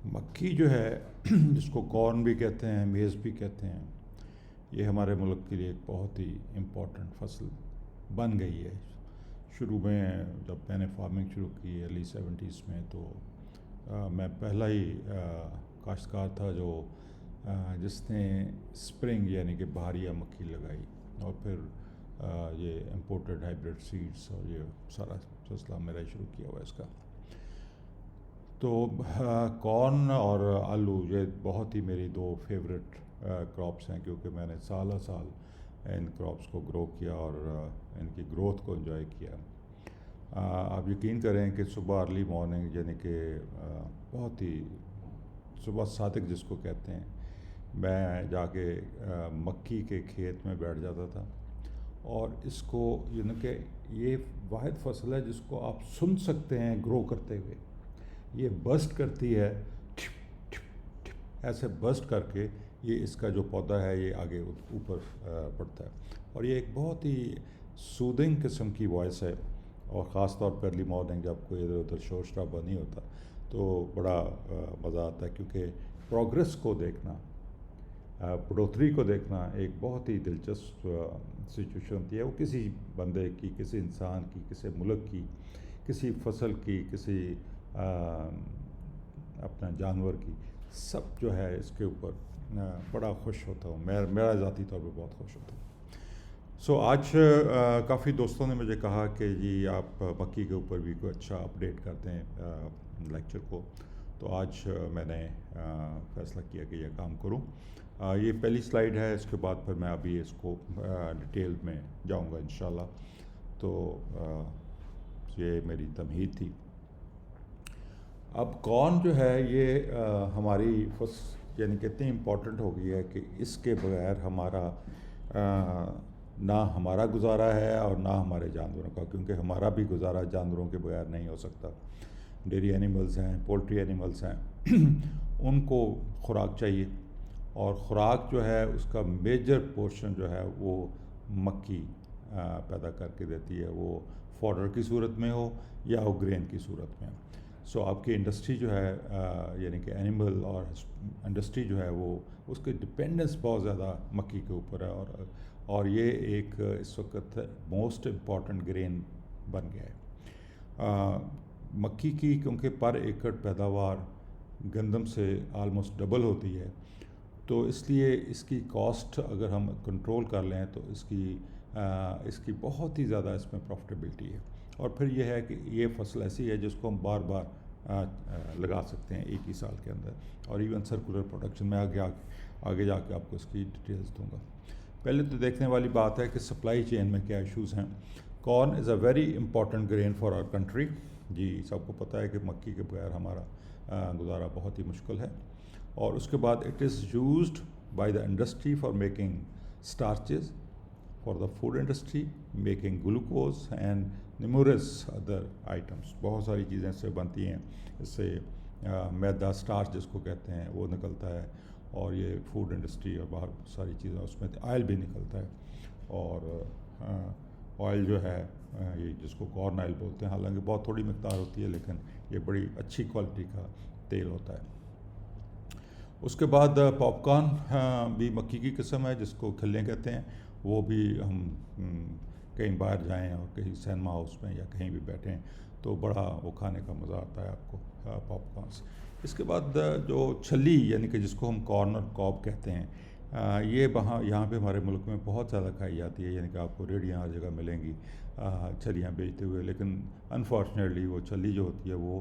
مکھی جو ہے جس کو کارن بھی کہتے ہیں، میز بھی کہتے ہیں، یہ ہمارے ملک کے لیے ایک بہت ہی امپورٹنٹ فصل بن گئی ہے۔ شروع میں جب میں نے فارمنگ شروع کی ارلی 70s میں، تو میں پہلا ہی کاشتکار تھا جو جس نے اسپرنگ یعنی کہ بہاریہ مکھی لگائی، اور پھر یہ امپورٹڈ ہائیبریڈ سیڈس اور یہ سارا سلسلہ میرا شروع کیا ہوا اس کا۔ تو کارن اور آلو یہ بہت ہی میری دو فیوریٹ کراپس ہیں، کیونکہ میں نے سالہ سال ان کراپس کو گرو کیا اور ان کی گروتھ کو انجوائے کیا۔ آپ یقین کریں کہ صبح ارلی مارننگ یعنی کہ بہت ہی صبح صادق جس کو کہتے ہیں، میں جا کے مکھی کے کھیت میں بیٹھ جاتا تھا، اور اس کو یعنی کہ یہ واحد فصل ہے جس کو آپ سن سکتے ہیں گرو کرتے ہوئے۔ یہ برسٹ کرتی ہے، ایسے برسٹ کر کے یہ اس کا جو پودا ہے یہ آگے اوپر بڑھتا ہے، اور یہ ایک بہت ہی سودنگ قسم کی وائس ہے، اور خاص طور پر ارلی مارننگ جب کوئی ادھر ادھر شور شرابہ نہیں ہوتا تو بڑا مزہ آتا ہے، کیونکہ پروگرس کو دیکھنا، بڑھوتری کو دیکھنا ایک بہت ہی دلچسپ سچویشن ہوتی ہے۔ وہ کسی بندے کی، کسی انسان کی، کسی ملک کی، کسی فصل کی، کسی اپنا جانور کی، سب جو ہے اس کے اوپر بڑا خوش ہوتا ہوں، میرا ذاتی طور پہ بہت خوش ہوتا ہوں۔ آج کافی دوستوں نے مجھے کہا کہ جی آپ مکھی کے اوپر بھی کوئی اچھا اپڈیٹ کرتے ہیں لیکچر کو، تو آج میں نے فیصلہ کیا کہ یہ کام کروں۔ یہ پہلی سلائیڈ ہے، اس کے بعد پھر میں ابھی اس کو ڈیٹیل میں جاؤں گا انشاءاللہ۔ تو یہ میری تمہید تھی۔ اب کارن جو ہے یہ ہماری یعنی کہ اتنی امپورٹنٹ ہو گئی ہے کہ اس کے بغیر ہمارا نہ ہمارا گزارا ہے اور نہ ہمارے جانوروں کا، کیونکہ ہمارا بھی گزارا جانوروں کے بغیر نہیں ہو سکتا۔ ڈیری اینیملز ہیں، پولٹری اینیملز ہیں، ان کو خوراک چاہیے، اور خوراک جو ہے اس کا میجر پورشن جو ہے وہ مکھی پیدا کر کے دیتی ہے، وہ فوڈر کی صورت میں ہو یا وہ گرین کی صورت میں ہو۔ آپ کی انڈسٹری جو ہے یعنی کہ اینیمل اور انڈسٹری جو ہے وہ اس کی ڈپینڈنس بہت زیادہ مکھی کے اوپر ہے، اور یہ ایک اس وقت موسٹ امپورٹنٹ گرین بن گیا ہے۔ مکھی کی کیونکہ پر ایکڑ پیداوار گندم سے آلموسٹ ڈبل ہوتی ہے، تو اس لیے اس کی کاسٹ اگر ہم کنٹرول کر لیں تو اس کی بہت ہی زیادہ اس میں پروفٹیبلٹی ہے۔ اور پھر یہ ہے کہ یہ فصل ایسی ہے جس کو ہم بار بار لگا سکتے ہیں ایک ہی سال کے اندر، اور ایون سرکولر پروڈکشن میں آگے جا کے آپ کو اس کی ڈیٹیلز دوں گا۔ پہلے تو دیکھنے والی بات ہے کہ سپلائی چین میں کیا ایشوز ہیں۔ Corn is a very important grain for our country, جی سب کو پتہ ہے کہ مکھی کے بغیر ہمارا گزارا بہت ہی مشکل ہے۔ اور اس کے بعد it is used by the industry for making starches, for the food industry making glucose and numerous other items, بہت ساری چیزیں اس سے بنتی ہیں۔ اس سے میدا اسٹارچ جس کو کہتے ہیں وہ نکلتا ہے، اور یہ فوڈ انڈسٹری اور باہر ساری چیزیں، اس میں آئل بھی نکلتا ہے، اور آئل جو ہے یہ جس کو کارن آئل بولتے ہیں، حالانکہ بہت تھوڑی مقدار ہوتی ہے لیکن یہ بڑی اچھی کوالٹی کا تیل ہوتا ہے۔ اس کے بعد پاپ کارن بھی مکھی کی قسم ہے جس کو کھلے کہتے ہیں، وہ بھی ہم کہیں باہر جائیں اور کہیں سینما ہاؤس میں یا کہیں بھی بیٹھیں تو بڑا وہ کھانے کا مزہ آتا ہے آپ کو پاپ کارنس۔ اس کے بعد جو چھلی یعنی کہ جس کو ہم کارن اور کاب کہتے ہیں، یہ یہاں پہ ہمارے ملک میں بہت زیادہ کھائی جاتی ہے، یعنی کہ آپ کو ریڑھیاں ہر جگہ ملیں گی چھلیاں بیچتے ہوئے، لیکن انفارچونیٹلی وہ چھلی جو ہوتی ہے وہ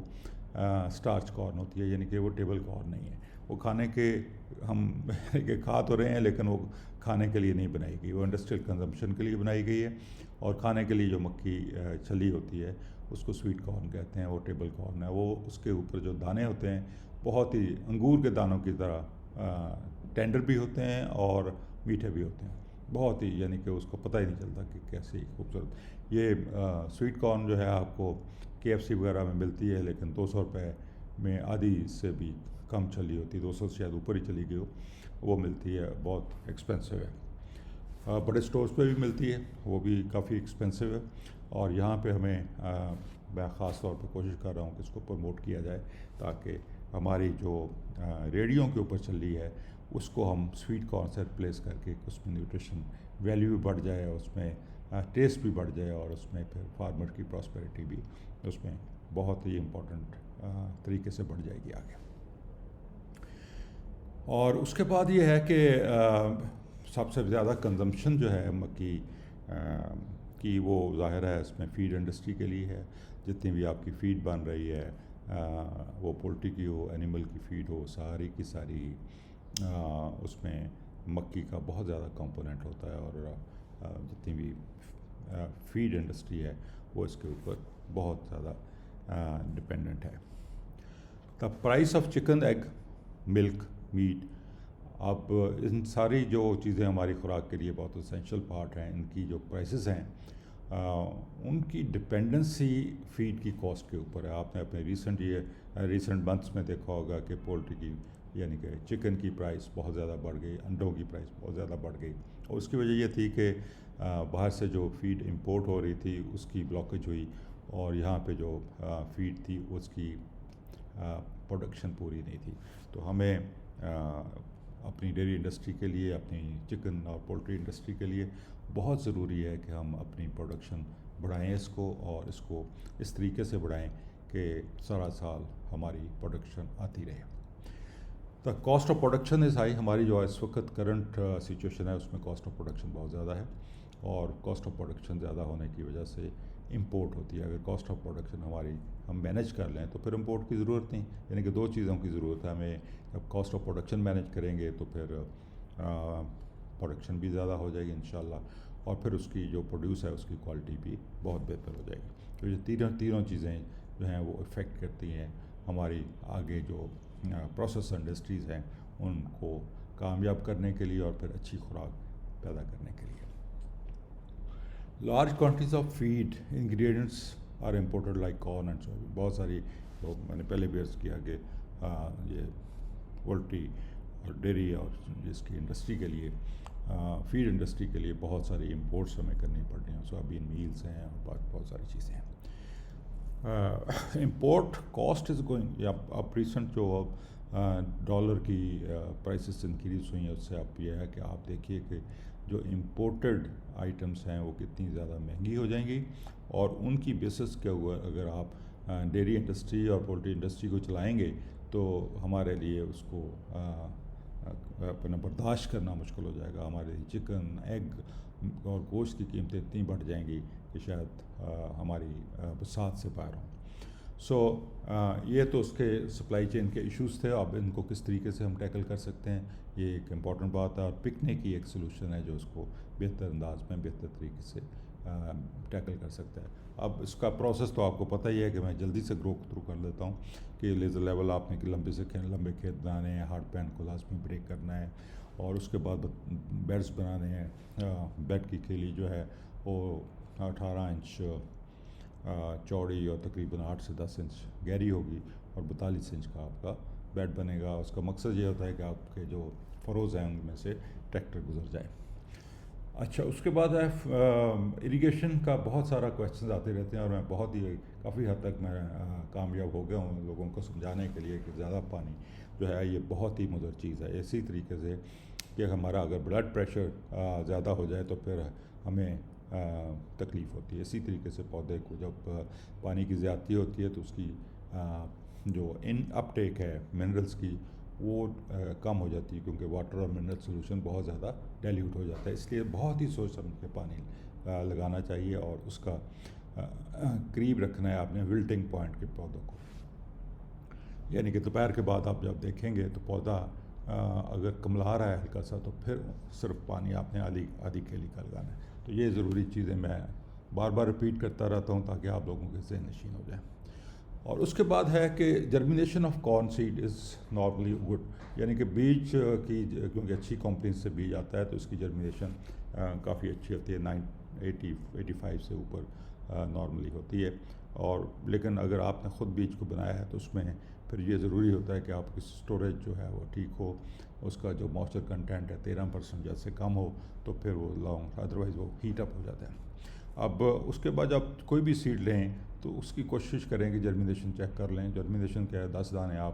اسٹارچ کارن ہوتی ہے، یعنی کہ وہ ٹیبل کارن نہیں ہے۔ وہ کھانے کے ہم کہ کھا تو رہے ہیں لیکن وہ کھانے کے لیے نہیں بنائی گئی، وہ انڈسٹریل کنزمپشن کے لیے بنائی گئی ہے، اور کھانے کے لیے جو مکھی چھلی ہوتی ہے اس کو سویٹ کارن کہتے ہیں، وہ ٹیبل کارن ہے۔ وہ اس کے اوپر جو دانے ہوتے ہیں بہت ہی انگور کے دانوں کی طرح ٹینڈر بھی ہوتے ہیں اور میٹھے بھی ہوتے ہیں، بہت ہی یعنی کہ اس کو پتہ ہی نہیں چلتا کہ کیسی خوبصورت۔ یہ سویٹ کارن جو ہے آپ کو KFC وغیرہ میں ملتی ہے، لیکن 200 روپے میں آدھی سے بھی کم چھلی ہوتی ہے، 200 سے شاید اوپر ہی چلی گئی ہو، وہ ملتی ہے، بہت ایکسپینسو ہے۔ بڑے سٹورز پہ بھی ملتی ہے، وہ بھی کافی ایکسپینسو ہے، اور یہاں پہ ہمیں میں خاص طور پہ کوشش کر رہا ہوں کہ اس کو پروموٹ کیا جائے تاکہ ہماری جو ریڈیوں کے اوپر چل رہی ہے اس کو ہم سویٹ کارن سے ریپلیس کر کے اس میں نیوٹریشن ویلیو بھی بڑھ جائے، اس میں ٹیسٹ بھی بڑھ جائے، اور اس میں پھر فارمر کی پراسپیرٹی بھی اس میں بہت ہی امپورٹنٹ طریقے سے بڑھ جائے گی آگے۔ اور اس کے بعد یہ ہے کہ سب سے زیادہ کنزمپشن جو ہے مکی کی وہ ظاہر ہے اس میں فیڈ انڈسٹری کے لیے ہے۔ جتنی بھی آپ کی فیڈ بن رہی ہے، وہ پولٹری کی ہو، اینیمل کی فیڈ ہو، ساری کی ساری اس میں مکی کا بہت زیادہ کمپوننٹ ہوتا ہے، اور جتنی بھی فیڈ انڈسٹری ہے وہ اس کے اوپر بہت زیادہ ڈپینڈنٹ ہے۔ The price of chicken, egg, milk, meat, اب ان ساری جو چیزیں ہماری خوراک کے لیے بہت اسینشیل پارٹ ہیں، ان کی جو پرائسز ہیں ان کی ڈپینڈنسی فیڈ کی کاسٹ کے اوپر ہے۔ آپ نے اپنے ریسنٹ منتھس میں دیکھا ہوگا کہ پولٹری کی یعنی کہ چکن کی پرائس بہت زیادہ بڑھ گئی، انڈوں کی پرائس بہت زیادہ بڑھ گئی، اور اس کی وجہ یہ تھی کہ باہر سے جو فیڈ امپورٹ ہو رہی تھی اس کی بلاکیج ہوئی، اور یہاں پہ جو فیڈ تھی اس کی پروڈکشن پوری نہیں تھی۔ تو ہمیں اپنی ڈیری انڈسٹری کے لیے، اپنی چکن اور پولٹری انڈسٹری کے لیے بہت ضروری ہے کہ ہم اپنی پروڈکشن بڑھائیں اس کو، اور اس کو اس طریقے سے بڑھائیں کہ سارا سال ہماری پروڈکشن آتی رہے۔ The cost of production is high, ہماری جو اس وقت کرنٹ سچویشن ہے اس میں کاسٹ آف پروڈکشن بہت زیادہ ہے، اور کاسٹ آف پروڈکشن زیادہ ہونے کی وجہ سے امپورٹ ہوتی ہے۔ اگر کاسٹ آف پروڈکشن ہم مینیج کر لیں تو پھر امپورٹ کی ضرورت نہیں، یعنی کہ دو چیزوں کی ضرورت ہے ہمیں۔ جب کاسٹ آف پروڈکشن مینیج کریں گے تو پھر پروڈکشن بھی زیادہ ہو جائے گی انشاءاللہ، اور پھر اس کی جو پروڈیوس ہے اس کی کوالٹی بھی بہت بہتر ہو جائے گی۔ تو یہ تینوں چیزیں جو ہیں وہ افیکٹ کرتی ہیں ہماری آگے جو پروسیس انڈسٹریز ہیں ان کو کامیاب کرنے کے لیے، اور پھر اچھی خوراک پیدا کرنے کے لیے۔ Large quantities of feed ingredients are imported like corn and soybean. بہت ساری میں نے پہلے بھی عرض کیا کہ یہ پولٹری اور ڈیری اور جس کی انڈسٹری کے لیے فیڈ انڈسٹری کے لیے بہت ساری امپورٹس ہمیں کرنی پڑ رہی ہیں، سویابین میلز ہیں اور بہت ساری چیزیں ہیں۔ امپورٹ کاسٹ از گوئنگ، اب ریسنٹ جو ڈالر کی پرائسز انکریز ہوئی ہیں اس سے اب یہ ہے کہ آپ دیکھیے کہ جو امپورٹڈ آئٹمس ہیں وہ کتنی زیادہ مہنگی ہو جائیں گی، اور ان کی بیسس کے اوپر اگر آپ ڈیری انڈسٹری اور پولٹری انڈسٹری کو چلائیں گے تو ہمارے لیے اس کو اپنا برداشت کرنا مشکل ہو جائے گا۔ ہمارے لیے چکن، ایگ اور گوشت کی قیمتیں اتنی بڑھ جائیں گی کہ شاید ہماری بساط سے باہر ہوں۔ سو یہ تو اس کے سپلائی چین کے ایشوز تھے۔ اب ان کو کس طریقے سے ہم ٹیکل کر سکتے ہیں، یہ ایک امپورٹنٹ بات ہے، اور پکنے کی ایک سلوشن ہے جو اس کو بہتر انداز میں بہتر طریقے سے ٹیکل کر سکتا ہے۔ اب اس کا پروسیس تو آپ کو پتہ ہی ہے کہ میں جلدی سے گرو تھرو کر لیتا ہوں کہ لیزر لیول آپ نے کہ لمبے کھیت بنانے ہیں، ہارڈ پین کو لازمی بریک کرنا ہے، اور اس کے بعد بیڈز بنانے ہیں۔ بیڈ کی کھیلی جو ہے وہ 18 انچ چوڑی اور تقریباً 8 سے 10 انچ گہری ہوگی، اور 42 انچ کا آپ کا بیڈ بنے گا۔ اس کا مقصد یہ ہوتا ہے کہ آپ کے جو فروز ہیں ان میں سے ٹریکٹر گزر جائے۔ اچھا، اس کے بعد ہے اریگیشن کا بہت سارا کویشچنز آتے رہتے ہیں، اور میں بہت ہی کافی حد تک میں کامیاب ہو گیا ہوں لوگوں کو سمجھانے کے لیے کہ زیادہ پانی جو ہے یہ بہت ہی مضر چیز ہے۔ اسی طریقے سے کہ ہمارا اگر بلڈ پریشر زیادہ ہو جائے تو پھر ہمیں تکلیف ہوتی ہے۔ اسی طریقے سے پودے کو جب پانی کی زیادتی ہوتی ہے تو اس کی جو اپ ٹیک ہے منرلز کی وہ کم ہو جاتی ہے، کیونکہ واٹر اور منرل سولوشن بہت زیادہ ڈائلیوٹ ہو جاتا ہے۔ اس لیے بہت ہی سوچ سمجھ کے پانی لگانا چاہیے، اور اس کا قریب رکھنا ہے آپ نے ولٹنگ پوائنٹ کے پودوں کو، یعنی کہ دوپہر کے بعد آپ جب دیکھیں گے تو پودا اگر کملا رہا ہے ہلکا سا تو پھر صرف پانی آپ نے آدھی کیلی کا لگانا ہے۔ تو یہ ضروری چیزیں میں بار بار رپیٹ کرتا رہتا ہوں تاکہ آپ لوگوں کے ذہن نشین ہو جائیں۔ اور اس کے بعد ہے کہ germination of corn seed is normally good, یعنی کہ بیج کی کیونکہ اچھی کمپنیز سے بیج آتا ہے تو اس کی جرمینیشن کافی اچھی ہوتی ہے، 85 سے اوپر نارملی ہوتی ہے۔ اور لیکن اگر آپ نے خود بیج کو بنایا ہے تو اس میں پھر یہ ضروری ہوتا ہے کہ آپ کی اسٹوریج جو ہے وہ ٹھیک ہو، اس کا جو موئسچر کنٹینٹ ہے 13% یا سے کم ہو تو پھر وہ لانگ، ادروائز وہ ہیٹ اپ ہو جاتا ہے۔ اب اس کے بعد جب کوئی بھی سیڈ لیں تو اس کی کوشش کریں کہ جرمینیشن چیک کر لیں۔ جرمینیشن کیا ہے، 10 دانے آپ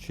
6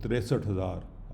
63,000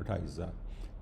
28,000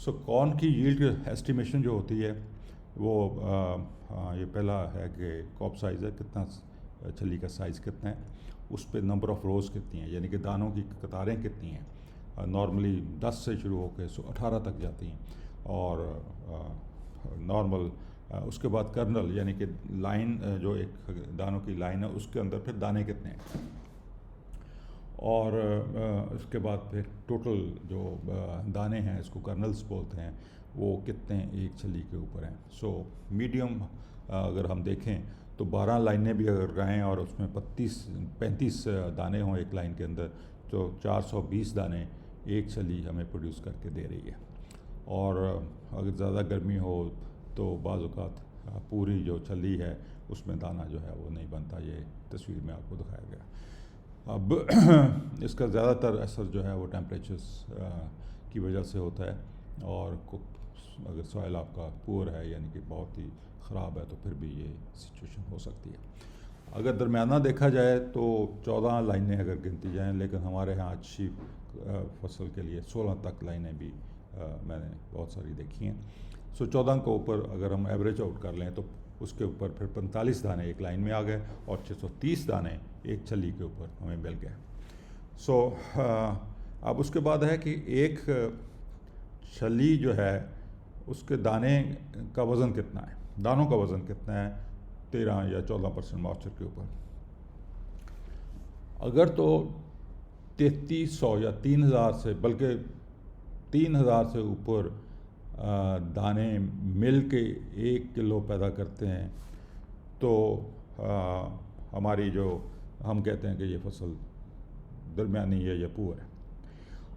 سو کارن کی ییلڈ ایسٹیمیشن جو ہوتی ہے وہ یہ پہلا ہے کہ کاپ سائز ہے کتنا، چھلی کا سائز کتنا ہے، اس پہ نمبر آف روز کتنی ہیں، یعنی کہ دانوں کی قطاریں کتنی ہیں. نارملی 10 سے شروع ہو کے 18 تک جاتی ہیں. اور نارمل اس کے بعد کرنل یعنی کہ لائن جو ایک دانوں کی لائن ہے اس کے اندر پھر دانے کتنے ہیں، اور اس کے بعد پھر ٹوٹل جو دانے ہیں اس کو کرنلز بولتے ہیں وہ کتنے ایک چھلی کے اوپر ہیں. سو میڈیم اگر ہم دیکھیں تو 12 لائنیں بھی اگر رہیں اور اس میں 35 دانے ہوں ایک لائن کے اندر تو 420 دانے ایک چھلی ہمیں پروڈیوس کر کے دے رہی ہے. اور اگر زیادہ گرمی ہو تو بعض اوقات پوری جو چھلی ہے اس میں دانہ جو ہے وہ نہیں بنتا. یہ تصویر میں آپ کو دکھایا گیا. اب اس کا زیادہ تر اثر جو ہے وہ ٹیمپریچرز کی وجہ سے ہوتا ہے، اور اگر سوائل آپ کا پور ہے یعنی کہ بہت ہی خراب ہے تو پھر بھی یہ سچویشن ہو سکتی ہے. اگر درمیانہ دیکھا جائے تو 14 لائنیں اگر گنتی جائیں، لیکن ہمارے ہاں اچھی فصل کے لیے 16 تک لائنیں بھی میں نے بہت ساری دیکھی ہیں. سو 14 کے اوپر اگر ہم ایوریج آؤٹ کر لیں تو اس کے اوپر پھر 45 دانے ایک لائن میں آ گئے اور 630 دانے ایک چھلی کے اوپر ہمیں مل گئے. سو اب اس کے بعد ہے کہ ایک چھلی جو ہے اس کے دانے کا وزن کتنا ہے، دانوں کا وزن کتنا ہے 13 یا 14% موئسچر کے اوپر. اگر تو 3300 یا 3000 سے بلکہ 3000 سے اوپر دانے مل کے 1 کلو پیدا کرتے ہیں تو ہماری جو ہم کہتے ہیں کہ یہ فصل درمیانی ہے یا پور ہے.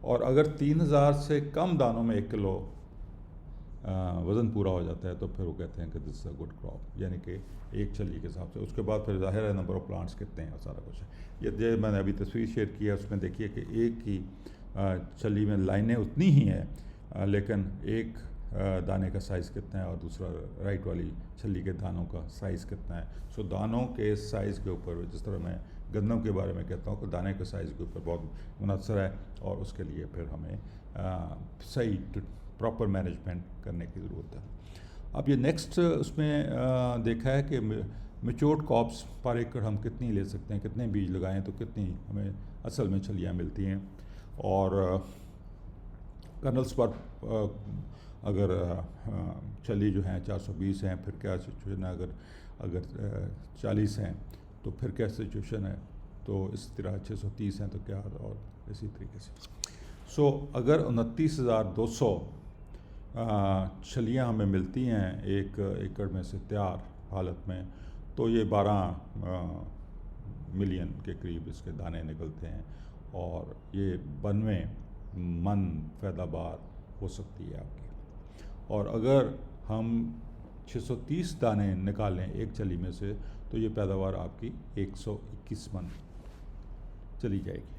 اور اگر 3000 سے کم دانوں میں 1 کلو وزن پورا ہو جاتا ہے تو پھر وہ کہتے ہیں کہ دس از اے گڈ کراپ، یعنی کہ ایک چھلی کے حساب سے. اس کے بعد پھر ظاہر ہے نمبر آف پلانٹس کتنے ہیں اور سارا کچھ ہے. یہ میں نے ابھی تصویر شیئر کی ہے، اس میں دیکھیے کہ ایک ہی چھلی میں لائنیں اتنی ہی ہیں لیکن ایک دانے کا سائز کتنا ہے اور دوسرا رائٹ والی چھلی کے دانوں کا سائز کتنا ہے. سو دانوں کے سائز کے اوپر، جس طرح میں گندم کے بارے میں کہتا ہوں کہ دانے کے سائز کے اوپر بہت منحصر ہے، اور اس کے لیے پھر ہمیں صحیح پراپر مینجمنٹ کرنے کی ضرورت ہے. اب یہ نیکسٹ اس میں دیکھا ہے کہ میچورڈ کاپس پر ایکڑ ہم کتنی لے سکتے ہیں، کتنے بیج لگائیں تو کتنی ہمیں اصل میں چھلیاں ملتی ہیں. اور کرنلس پر اگر چھلی جو ہیں 420 ہیں پھر کیا سچویشن ہے، اگر 40 ہیں تو پھر کیا سچویشن ہے، تو اس طرح 630 ہیں تو کیا، اور اسی طریقے سے. سو اگر 29,200 چھلیاں ہمیں ملتی ہیں ایک ایکڑ میں سے تیار حالت میں، تو یہ 12 ملین کے قریب اس کے دانے نکلتے ہیں، اور یہ 92 من پیداوار ہو سکتی ہے آپ کی. اور اگر ہم 630 دانے نکالیں ایک چھلی میں سے تو یہ پیداوار آپ کی 121 من چلی جائے گی.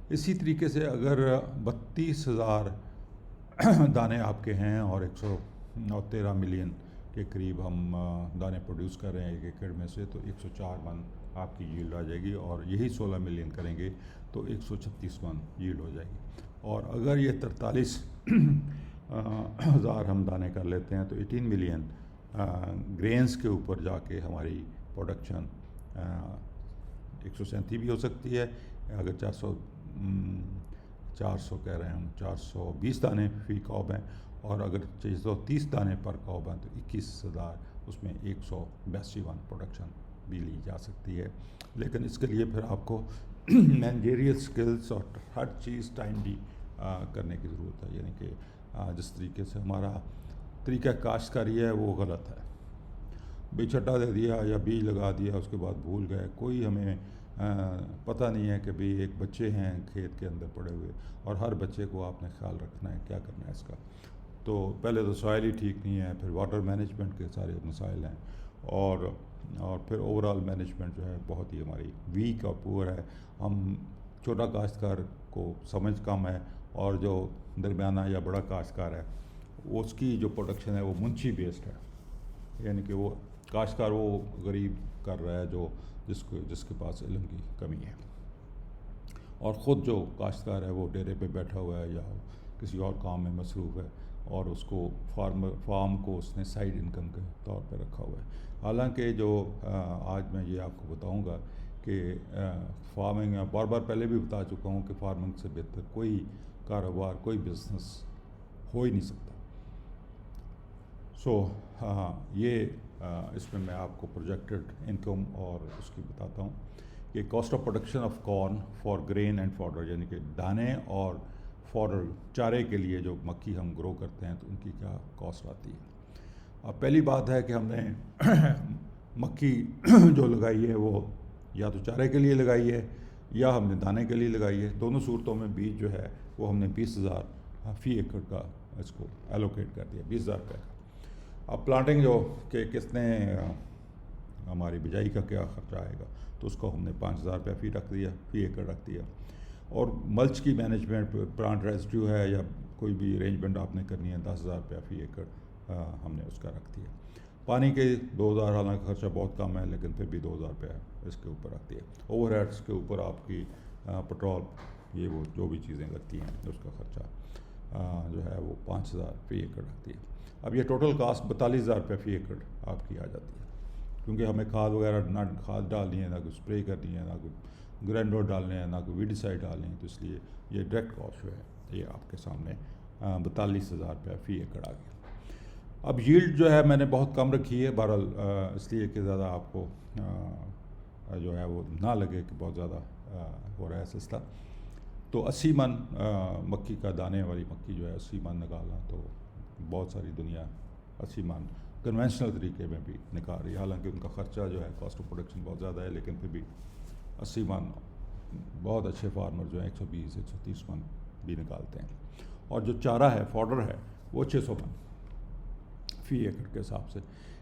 اسی طریقے سے اگر 32,000 دانے آپ کے ہیں اور 113 ملین کے قریب ہم دانے پروڈیوس کر رہے ہیں ایک ایکڑ میں سے، تو 104 من آپ کی ییلڈ آ جائے گی. اور یہی 16 ملین کریں گے تو 136 من ییلڈ ہو جائے گی. اور اگر یہ 43,000 ہم دانے کر لیتے ہیں تو 18 ملین گرینز کے اوپر جا کے ہماری پروڈکشن 137 بھی ہو سکتی ہے. اگر 400 کہہ رہے ہیں ہم 420 دانے فی کاب ہیں، اور اگر 630 دانے پر کاب ہیں تو 21,000 اس میں 182 پروڈکشن بھی لی جا سکتی ہے. لیکن اس کے لیے پھر آپ کو مینیجریل سکلز اور ہر چیز ٹائم بھی کرنے کی ضرورت ہے. یعنی کہ جس طریقے سے ہمارا طریقہ کاشتکاری ہے وہ غلط ہے. چھٹا دے دیا یا بیج لگا دیا، اس کے بعد بھول گئے، کوئی ہمیں پتہ نہیں ہے کہ بھی ایک بچے ہیں کھیت کے اندر پڑے ہوئے، اور ہر بچے کو آپ نے خیال رکھنا ہے کیا کرنا ہے اس کا. تو پہلے تو سوائل ہی ٹھیک نہیں ہے، پھر واٹر مینجمنٹ کے سارے مسائل ہیں، اور پھر اوور آل مینجمنٹ جو ہے بہت ہی ہماری ویک اور پور ہے. ہم چھوٹا کاشتکار کو سمجھ کم ہے، اور جو درمیانہ یا بڑا کاشتکار ہے اس کی جو پروڈکشن ہے وہ منشی بیسڈ ہے. یعنی کہ وہ کاشتکار وہ غریب کر رہا ہے جو جس کے پاس علم کی کمی ہے، اور خود جو کاشتکار ہے وہ ڈیرے پہ بیٹھا ہوا ہے یا کسی اور کام میں مصروف ہے اور اس کو فارم کو اس نے سائیڈ انکم کے طور پہ رکھا ہوا ہے. حالانکہ جو آج میں یہ آپ کو بتاؤں گا کہ فارمنگ بار بار پہلے بھی بتا چکا ہوں کہ فارمنگ سے بہتر کوئی کاروبار کوئی بزنس ہو ہی نہیں سکتا. سو یہ اس میں آپ کو پروجیکٹڈ انکم اور اس کی بتاتا ہوں کہ cost of production of corn for grain and fodder, یعنی کہ دانے اور فارڈر چارے کے لیے جو مکھی ہم گرو کرتے ہیں تو ان کی کیا کاسٹ آتی ہے. اب پہلی بات ہے کہ ہم نے مکھی جو لگائی ہے وہ یا تو چارے کے لیے لگائی ہے یا ہم نے دانے کے لیے لگائی ہے. دونوں صورتوں میں بیج جو ہے وہ ہم نے 20,000 فی ایکڑ کا اس کو ایلوکیٹ کر دیا، 20,000 روپے کا. اب پلانٹنگ جو کہ کس نے ہماری بجائی کا کیا خرچہ آئے گا تو اس کو ہم نے 5,000 روپے فی ایکڑ رکھ دیا. اور ملچ کی مینجمنٹ، پلانٹ ریزیڈیو ہے یا کوئی بھی ارینجمنٹ آپ نے کرنی ہے 10,000 روپے فی ایکڑ ہم نے اس کا رکھ دیا. پانی کے 2,000 حالانکہ خرچہ بہت کم ہے لیکن پھر بھی 2,000 روپے اس کے اوپر رکھ دیا. اوور ہیڈس کے اوپر آپ کی پٹرول یہ وہ جو بھی چیزیں لگتی ہیں اس کا خرچہ جو ہے وہ 5,000 فی ایکڑ رکھ دیا. اب یہ ٹوٹل کاسٹ 42,000 روپے فی ایکڑ آپ کی آ جاتی ہے، کیونکہ ہمیں کھاد وغیرہ نہ کھاد ڈالنی ہے، نہ کوئی اسپرے کرنی ہے، نہ کوئی گرینڈور ڈالنے ہیں، نہ کوئی ویڈیسائڈ ڈالنے ہیں. تو اس لیے یہ ڈائریکٹ کاسٹ جو ہے یہ آپ کے سامنے 42,000 روپے فی ایکڑ آ گیا. اب ییلڈ جو ہے میں نے بہت کم رکھی ہے، بہرحال اس لیے کہ زیادہ آپ کو جو ہے وہ نہ لگے کہ بہت زیادہ ہو رہا ہے سستا. تو 80 من مکھی کا دانے والی مکھی جو ہے 80 من نکالنا تو بہت ساری دنیا 80 من کنونشنل طریقے میں بھی نکال رہی ہے. حالانکہ ان کا خرچہ جو ہے کاسٹ آف پروڈکشن بہت زیادہ ہے، لیکن پھر بھی 80 من بہت اچھے فارمر جو ہیں 120 130 من بھی نکالتے ہیں. اور جو چارہ ہے فارڈر ہے وہ 600 من فی ایکڑ کے حساب سے.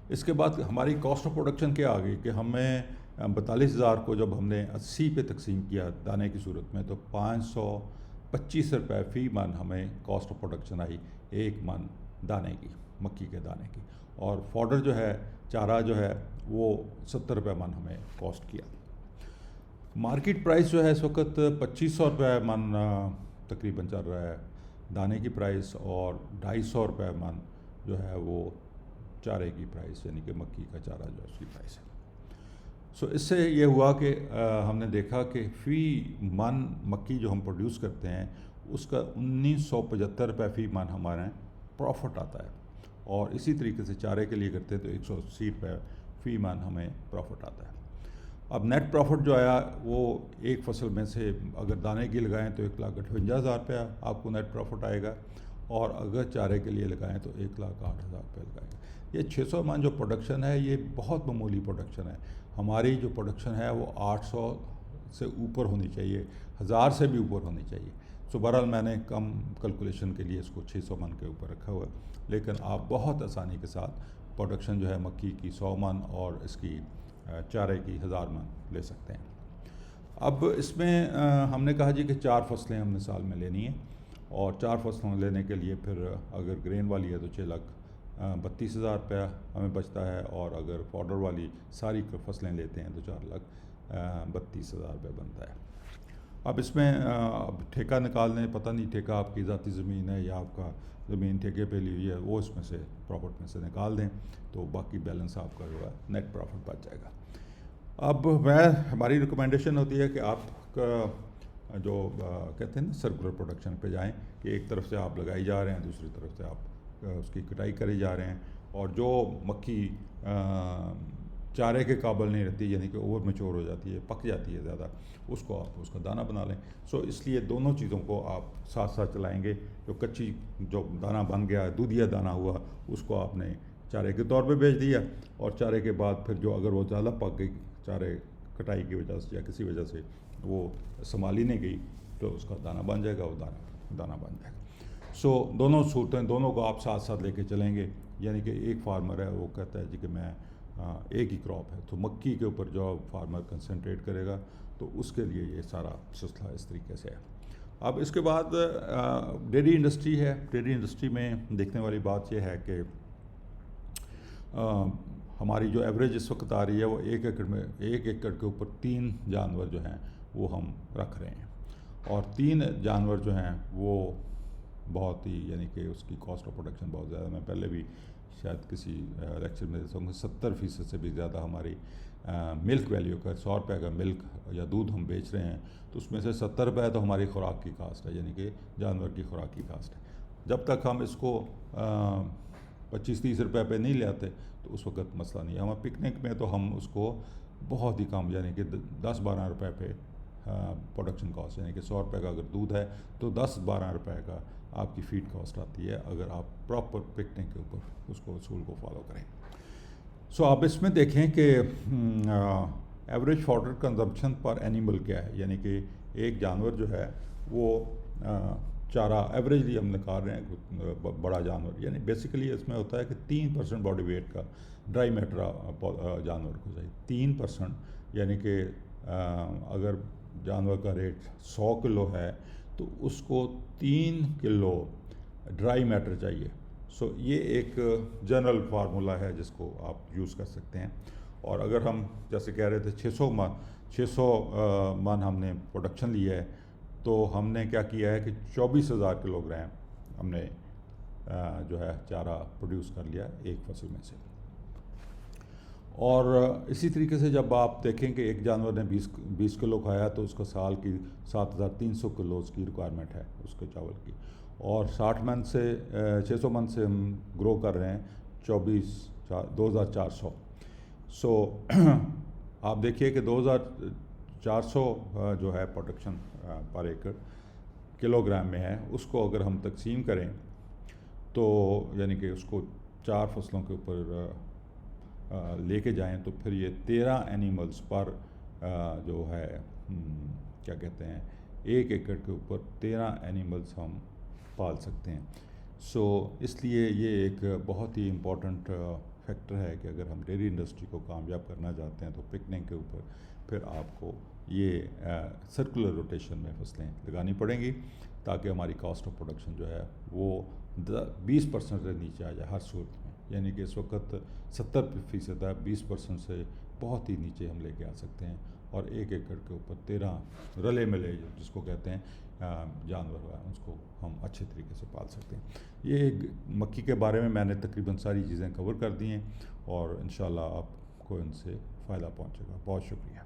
اس کے بعد ہماری کاسٹ آف پروڈکشن کیا آ گئی کہ ہمیں 42,000 کو جب ہم نے 80 پہ تقسیم کیا دانے کی صورت میں تو 525 روپے فی من ہمیں کاسٹ آف پروڈکشن آئی ایک من دانے کی، مکھی کے دانے کی. اور فارڈر جو ہے چارہ جو ہے وہ 70 روپے من ہمیں کاسٹ کیا. مارکیٹ پرائس جو ہے اس وقت 2,500 روپے من تقریباً چل رہا ہے دانے کی پرائس، اور 250 روپے من جو ہے وہ چارے کی پرائس، یعنی کہ مکھی کا چارہ جو ہے اس کی پرائس ہے. سو اس سے یہ ہوا کہ ہم نے دیکھا کہ فی من مکھی جو ہم پروڈیوس کرتے ہیں اس کا 1,975 روپے فی من ہمارے پروفٹ آتا ہے. اور اسی طریقے سے چارے کے لیے کرتے ہیں تو 180 روپے فی من ہمیں پروفٹ آتا ہے. اب نیٹ پروفٹ جو آیا وہ ایک فصل میں سے اگر دانے کی لگائیں تو 1,58,000 روپیہ آپ کو نیٹ پروفٹ آئے گا، اور اگر چارے کے لیے لگائیں تو 1,08,000 روپے لگائیں گے. یہ 600 من جو پروڈکشن ہے یہ بہت معمولی پروڈکشن ہے. ہماری جو پروڈکشن ہے وہ 800 سے اوپر ہونی چاہیے، 1,000 سے بھی اوپر ہونی چاہیے. سو بہرحال میں نے کم کیلکولیشن کے لیے اس کو 600 من کے اوپر رکھا ہوا ہے، لیکن آپ بہت آسانی کے ساتھ پروڈکشن جو ہے مکھی کی 100 من اور اس کی چارے کی 1,000 من لے سکتے ہیں. اب اس میں ہم نے کہا جی کہ 4 فصلیں ہم نے سال میں لینی ہیں، اور 4 فصلوں لینے کے لیے پھر اگر گرین والی ہے تو 6,32,000 روپیہ ہمیں بچتا ہے، اور اگر فارڈر والی ساری فصلیں لیتے ہیں تو 4,32,000 روپے بنتا ہے. اب اس میں اب ٹھیکہ نکال لیں، پتہ نہیں ٹھیکہ آپ کی ذاتی زمین ہے یا آپ کا زمین ٹھیکے پہ لی ہوئی ہے، وہ اس میں سے پروفٹ میں سے نکال دیں تو باقی بیلنس آپ کا جو ہے نیٹ پروفٹ بچ جائے گا. اب ہماری ریکمنڈیشن ہوتی ہے کہ آپ کا جو کہتے ہیں نا سرکولر پروڈکشن پہ جائیں، کہ ایک طرف سے آپ لگائی جا رہے ہیں دوسری طرف سے آپ اس کی کٹائی کرے جا رہے ہیں، اور جو مکھی چارے کے قابل نہیں رہتی یعنی کہ اوور میچور ہو جاتی ہے، پک جاتی ہے زیادہ، اس کو آپ اس کا دانہ بنا لیں. سو اس لیے دونوں چیزوں کو آپ ساتھ ساتھ چلائیں گے. جو کچی جو دانہ بن گیا دودھیا دانہ ہوا اس کو آپ نے چارے کے طور پہ بیچ دیا، اور چارے کے بعد پھر جو اگر وہ زیادہ پک گئی چارے کٹائی کی وجہ سے یا کسی وجہ سے وہ سنبھالی نہیں گئی تو اس کا دانہ بن جائے گا، وہ دانہ بن جائے گا. سو دونوں صورتیں دونوں کو آپ ساتھ ساتھ لے کے چلیں گے. یعنی کہ ایک فارمر ہے وہ کہتا ہے جی کہ میں ایک ہی کراپ ہے تو مکھی کے اوپر جو فارمر کنسنٹریٹ کرے گا تو اس کے لیے یہ سارا سلسلہ اس طریقے سے ہے. اب اس کے بعد ڈیری انڈسٹری ہے. ڈیری انڈسٹری میں دیکھنے والی بات یہ ہے کہ ہماری جو ایوریج اس وقت آ رہی ہے وہ 1 ایکڑ کے اوپر 3 جانور جو ہیں وہ ہم رکھ رہے ہیں، اور 3 جانور جو ہیں وہ بہت ہی یعنی کہ اس کی کاسٹ آف پروڈکشن بہت زیادہ. میں پہلے بھی شاید کسی لیکچر میں دیتا ہوں کہ 70% سے بھی زیادہ ہماری ملک ویلیو کا 100 روپے کا ملک یا دودھ ہم بیچ رہے ہیں تو اس میں سے 70 روپے تو ہماری خوراک کی کاسٹ ہے, یعنی کہ جانور کی خوراک کی کاسٹ ہے. جب تک ہم اس کو 25-30 روپے پہ نہیں لے آتے تو اس وقت مسئلہ نہیں ہے. ہمیں پکنک میں تو ہم اس کو بہت ہی کم یعنی کہ 10-12 روپے پہ پروڈکشن کاسٹ, یعنی کہ 100 روپے کا اگر دودھ ہے تو 10-12 روپے کا آپ کی فیڈ کاسٹ آتی ہے اگر آپ پراپر پکنک کے اوپر اس کو اصول کو فالو کریں. سو آپ اس میں دیکھیں کہ ایوریج فاڈر کنزمپشن پر اینیمل کیا ہے, یعنی کہ ایک جانور جو ہے وہ چارہ ایوریجلی ہم نکال رہے ہیں بڑا جانور, یعنی بیسیکلی اس میں ہوتا ہے کہ 3% باڈی ویٹ کا ڈرائی میٹر جانور کو چاہیے. 3% یعنی کہ اگر جانور کا ریٹ 100 کلو ہے تو اس کو 3 کلو ڈرائی میٹر چاہیے. سو یہ ایک جنرل فارمولا ہے جس کو آپ یوز کر سکتے ہیں. اور اگر ہم جیسے کہہ رہے تھے 600 من ہم نے پروڈکشن لی ہے تو ہم نے کیا کیا ہے کہ 24,000 کلو گرام ہم نے جو ہے چارہ پروڈیوس کر لیا ایک فصل میں سے. اور اسی طریقے سے جب آپ دیکھیں کہ ایک جانور نے 20 کلو کھایا تو اس کا سال کی 7,300 کلو اس کی ریکوائرمنٹ ہے اس کے چاول کی. اور 60 من سے 600 من سے ہم گرو کر رہے ہیں 2,400. سو آپ دیکھیے کہ 2,400 جو ہے پروڈکشن پر ایکڑ کلو گرام میں ہے, اس کو اگر ہم تقسیم کریں تو یعنی کہ اس کو 4 فصلوں کے اوپر لے کے جائیں تو پھر یہ 13 اینیملز پر جو ہے کیا کہتے ہیں 1 ایکڑ کے اوپر 13 اینیملز ہم پال سکتے ہیں. سو اس لیے یہ ایک بہت ہی امپورٹنٹ فیکٹر ہے کہ اگر ہم ڈیری انڈسٹری کو کامیاب کرنا چاہتے ہیں تو پکننگ کے اوپر پھر آپ کو یہ سرکولر روٹیشن میں فصلیں لگانی پڑیں گی تاکہ ہماری کاسٹ آف پروڈکشن جو ہے وہ 20% سے نیچے آ جائے ہر صورت میں. یعنی کہ اس وقت 70% ہے, 20% سے بہت ہی نیچے ہم لے کے آ سکتے ہیں اور 1 ایکڑ کے اوپر 13 رلے ملے جس کو کہتے ہیں جانور اس کو ہم اچھے طریقے سے پال سکتے ہیں. یہ مکھی کے بارے میں نے تقریباً ساری چیزیں کور کر دی ہیں اور انشاءاللہ آپ کو ان سے فائدہ پہنچے گا. بہت شکریہ.